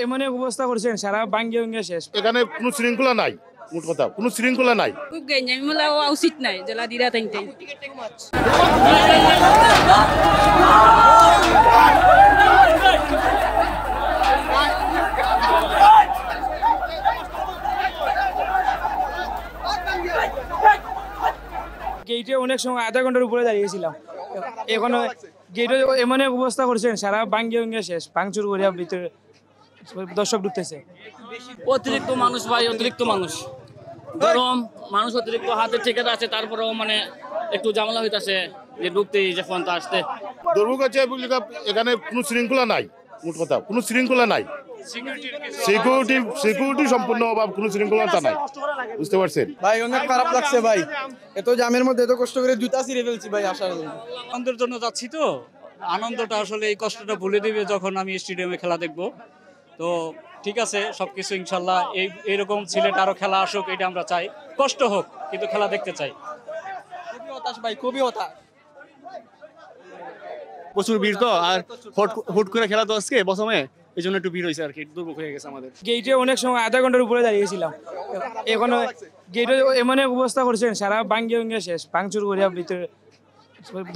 এমন এক অবস্থা করছেন সারা ভাঙ্গে ভেঙে শেষ। এখানে কোনো শৃঙ্খলা নাই, মোট কথা কোনো শৃঙ্খলা নাই। খুব গেঞ্জামিমূলক হওয়া উচিত নাই জেলা দিরা তাইতে। গেটে অনেক সময় আধা ঘন্টার উপরে দাঁড়িয়েছিলাম, এখন গেটে এমন এক অবস্থা করছেন সারা ভাঙ্গে ভেঙে শেষ, ভাঙচুর করে ভিতরে দর্শক ঢুকতেছে। অতিরিক্ত মানুষ ভাই, অতিরিক্ত মানুষ, গরম মানুষ অতিরিক্ত, হাতে ঠিকানা আছে, তারপরেও মানে একটু ঝামেলা হইতাছে যে ঢুকতেই যখন তো আসতে। দুর্ভোগ আছে এখানে কোনো শৃঙ্খলা নাই, মোট কথা কোনো শৃঙ্খলা নাই। সিকিউরিটি সম্পূর্ণ অভাব, কোনো শৃঙ্খলতা নাই, বুঝতে পারছেন ভাই? অনেক খারাপ লাগছে ভাই, এত জামের মধ্যে এত কষ্ট করে জুতা ছিঁড়ে ফেলছি ভাই আসার জন্য। আনন্দের জন্য যাচ্ছি তো, আনন্দটা আসলে এই কষ্টটা ভুলে দিবে যখন আমি স্টেডিয়ামে খেলা দেখব। তো ঠিক আছে, সবকিছু ইনশাল্লাহ এইরকম সিলেট আরো খেলা আসুক, এটা আমরা চাই। কষ্ট হোক কিন্তু খেলা দেখতে চাই। খুবই হতাশ ভাই, খুবই হতাশ। প্রচুর ভিড় তো, আর হুট করে খেলা তো আজকে প্রথমে, এই জন্য একটু ভিড় হয়েছে আর কি, দুর্ভোগ হয়ে গেছে আমাদের। গেটে অনেক সময় আধা ঘন্টার উপরে দাঁড়িয়েছিলাম, এখন গেটে এমন এক অবস্থা করছেন সারা ভাঙ্গে ভেঙে শেষ, ভাঙচুর করে ভিতরে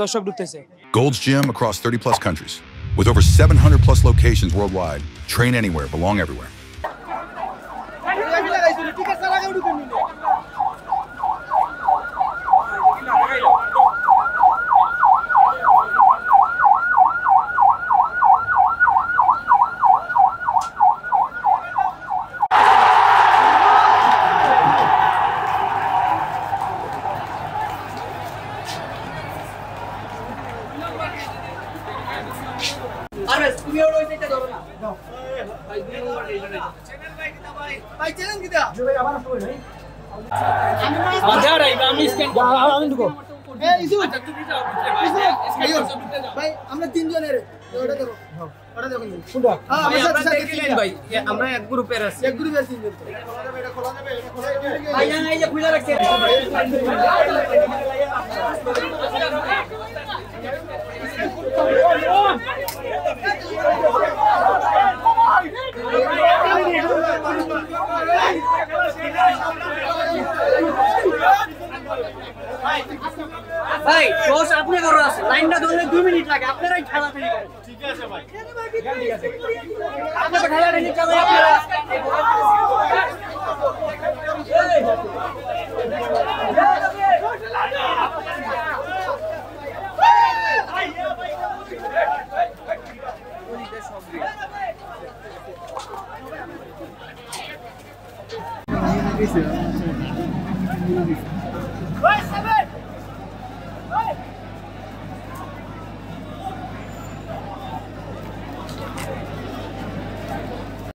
দর্শক ঢুকতেছে। Gold's Gym across 30 plus countries with over 700 plus locations worldwide. Train anywhere, belong everywhere. আমরা তিনজনের আমরা এক গ্রুপের আছি, এক গ্রুপের তিনজন। ভাই দোষ আপনি করো, আছে লাইনটা ধরলে 2 মিনিট লাগে, আপনারাই ঠেলাঠেলি করেন। ঠিক আছে ভাই, ঠিক আছে, আপনারা ঠেলাঠেলি করেন আপনারা। Isso.